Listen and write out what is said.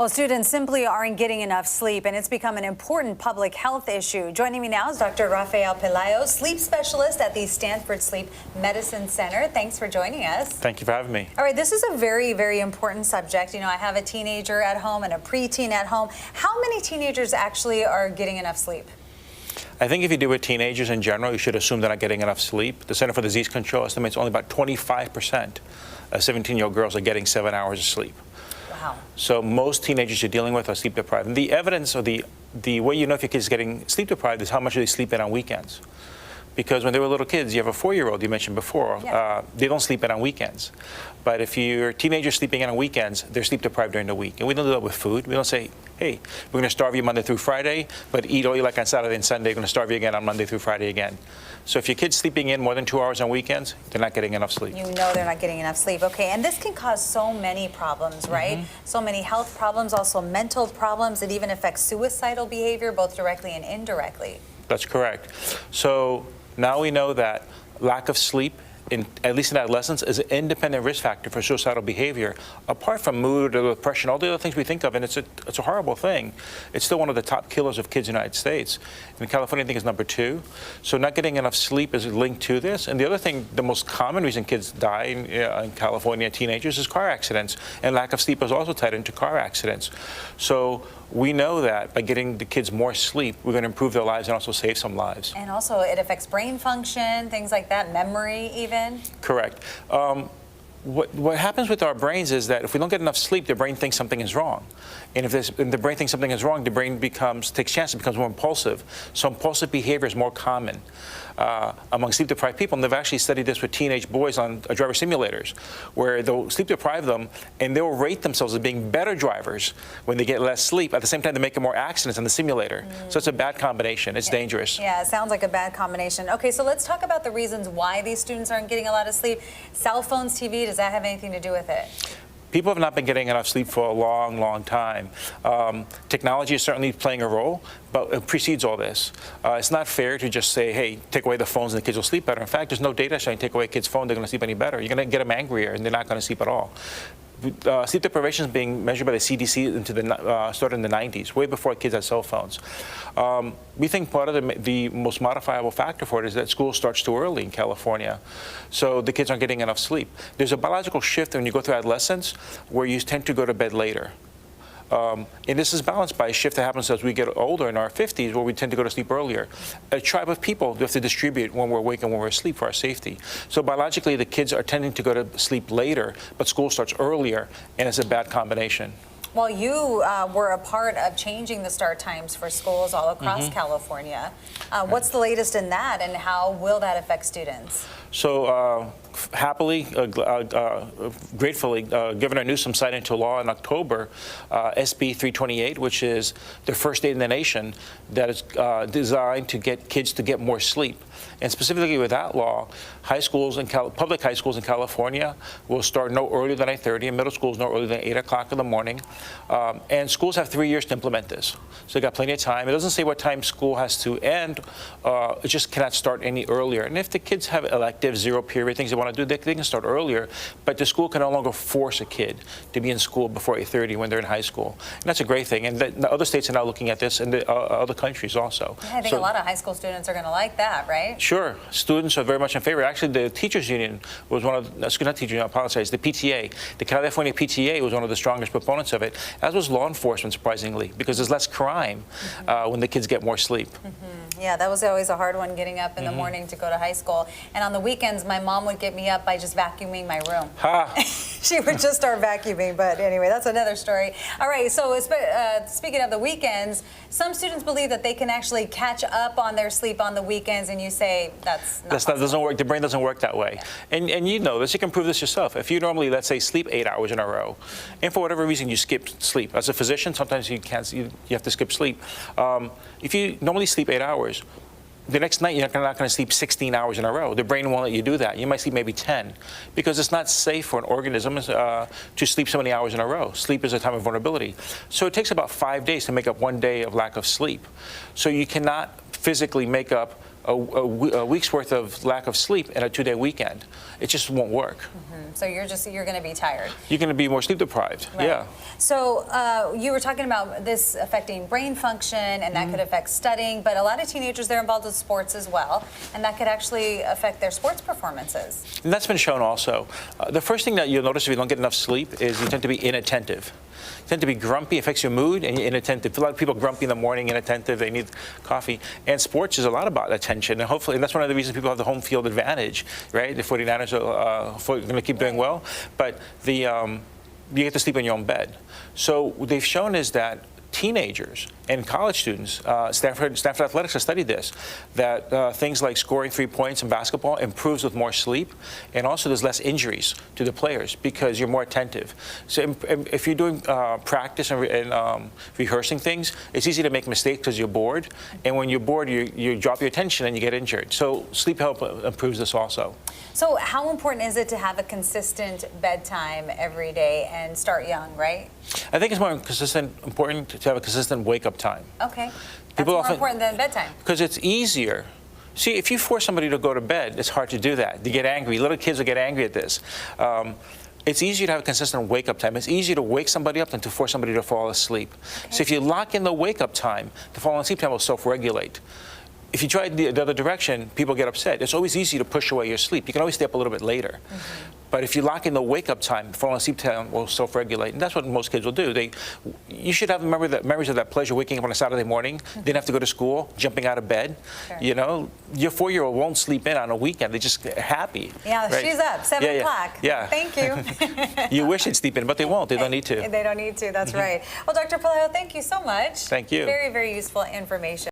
Well, students simply aren't getting enough sleep, and it's become an important public health issue. Joining me now is Dr. Rafael Pelayo, sleep specialist at the Stanford Sleep Medicine Center. Thanks for joining us. Thank you for having me. All right, this is a very, very important subject. You know, I have a teenager at home and a preteen at home. How many teenagers actually are getting enough sleep? I think if you do with teenagers in general, you should assume they're not getting enough sleep. The Center for Disease Control estimates only about 25% of 17-year-old girls are getting 7 hours of sleep. Wow. So most teenagers you're dealing with are sleep deprived. And the evidence or the way you know if your kid's getting sleep deprived is how much they sleep in on weekends. Because when they were little kids, you have a 4-year-old you mentioned before, yeah. They don't sleep in on weekends. But if your teenager's sleeping in on weekends, they're sleep deprived during the week. And we don't do that with food. We don't say, hey, we're going to starve you Monday through Friday, but eat all you like on Saturday and Sunday. We're going to starve you again on Monday through Friday again. So if your kid's sleeping in more than 2 hours on weekends, they're not getting enough sleep. You know they're not getting enough sleep. Okay, and this can cause so many problems, right? Mm-hmm. So many health problems, also mental problems. It even affects suicidal behavior, both directly and indirectly. That's correct. So now we know that lack of sleep, at least in adolescence, is an independent risk factor for suicidal behavior. Apart from mood or depression, all the other things we think of, and it's a horrible thing. It's still one of the top killers of kids in the United States. In California, I think it's number 2. So not getting enough sleep is linked to this. And the other thing, the most common reason kids die in California, teenagers, is car accidents. And lack of sleep is also tied into car accidents. So we know that by getting the kids more sleep, we're going to improve their lives and also save some lives. And also it affects brain function, things like that, memory even? Correct. What happens with our brains is that if we don't get enough sleep, the brain thinks something is wrong. And if the brain thinks something is wrong, the brain takes chances, becomes more impulsive. So impulsive behavior is more common among sleep-deprived people. And they've actually studied this with teenage boys on driver simulators, where they'll sleep-deprive them, and they'll rate themselves as being better drivers when they get less sleep. At the same time, they're making more accidents in the simulator. So it's a bad combination. It's dangerous. Yeah, it sounds like a bad combination. Okay, so let's talk about the reasons why these students aren't getting a lot of sleep. Cell phones, TV, does that have anything to do with it? People have not been getting enough sleep for a long, long time. Technology is certainly playing a role, but it precedes all this. It's not fair to just say, hey, take away the phones and the kids will sleep better. In fact, there's no data showing take away a kid's phone, they're going to sleep any better. You're going to get them angrier, and they're not going to sleep at all. Sleep deprivation is being measured by the CDC started in the 90s, way before kids had cell phones. We think part of the most modifiable factor for it is that school starts too early in California, so the kids aren't getting enough sleep. There's a biological shift when you go through adolescence where you tend to go to bed later. And this is balanced by a shift that happens as we get older in our 50s, where we tend to go to sleep earlier. A tribe of people have to distribute when we're awake and when we're asleep for our safety. So biologically, the kids are tending to go to sleep later, but school starts earlier, and it's a bad combination. Well, you were a part of changing the start times for schools all across California. What's the latest in that, and how will that affect students? So happily, gratefully, Governor Newsom signed into law in October SB 328, which is the first state in the nation that is designed to get kids to get more sleep. And specifically with that law, high schools and public high schools in California will start no earlier than 8:30, and middle schools no earlier than 8 o'clock in the morning. And schools have 3 years to implement this. So they got plenty of time. It doesn't say what time school has to end. It just cannot start any earlier. And if the kids have electives, zero period, things they want to do, they can start earlier. But the school can no longer force a kid to be in school before 8:30 when they're in high school. And that's a great thing. And the other states are now looking at this, and the other countries also. Yeah, I think a lot of high school students are going to like that, right? Sure. Students are very much in favor. Actually, the teachers union was one of, not teachers union, I apologize, the PTA. The California PTA was one of the strongest proponents of it, as was law enforcement, surprisingly, because there's less crime when the kids get more sleep. Yeah, that was always a hard one, getting up in the morning to go to high school. And on the weekends, my mom would get me up by just vacuuming my room. She would just start vacuuming, but anyway, that's another story. All right, so speaking of the weekends, some students believe that they can actually catch up on their sleep on the weekends, and you say that doesn't work. The brain doesn't work that way. And you know this, you can prove this yourself. If you normally, let's say, sleep 8 hours in a row, and for whatever reason you skip sleep, as a physician, sometimes you have to skip sleep. If you normally sleep 8 hours, the next night you're not going to sleep 16 hours in a row. The brain won't let you do that. You might sleep maybe 10, because it's not safe for an organism to sleep so many hours in a row. Sleep is a time of vulnerability. So it takes about 5 days to make up 1 day of lack of sleep. So you cannot physically make up a week's worth of lack of sleep in a 2-day weekend. It just won't work. So you're going to be tired. You're going to be more sleep deprived. Right. Yeah. So you were talking about this affecting brain function, and that could affect studying, but a lot of teenagers, they're involved with sports as well, and that could actually affect their sports performances. And that's been shown also. The first thing that you'll notice if you don't get enough sleep is you tend to be inattentive. You tend to be grumpy, affects your mood, and you're inattentive. A lot of people are grumpy in the morning, inattentive, they need coffee. And sports is a lot about attention, and hopefully that's one of the reasons people have the home field advantage, right? The 49ers are going to keep doing well, but you get to sleep in your own bed. So what they've shown is that teenagers and college students, Stanford Athletics has studied this, that things like scoring 3 points in basketball improves with more sleep, and also there's less injuries to the players because you're more attentive. So if you're doing practice and rehearsing things, it's easy to make mistakes because you're bored, and when you're bored, you drop your attention and you get injured. So sleep help improves this also. So how important is it to have a consistent bedtime every day and start young, right? I think it's more important to have a consistent wake-up time. Okay. That's more important than bedtime. Because it's easier. See, if you force somebody to go to bed, it's hard to do that. They get angry. Little kids will get angry at this. It's easier to have a consistent wake-up time. It's easier to wake somebody up than to force somebody to fall asleep. Okay. So if you lock in the wake-up time, the fall asleep time will self-regulate. If you try the other direction, people get upset. It's always easy to push away your sleep. You can always stay up a little bit later. But if you lock in the wake-up time, falling asleep time will self-regulate, and that's what most kids will do. You should have memories of that pleasure waking up on a Saturday morning, didn't have to go to school, jumping out of bed. Sure. You know, your 4-year-old won't sleep in on a weekend. They're just happy. Yeah, right? She's up, 7 o'clock. Yeah. Thank you. You wish they'd sleep in, but they won't. They don't need to. They don't need to. That's right. Well, Dr. Pelayo, thank you so much. Thank you. Very, very useful information.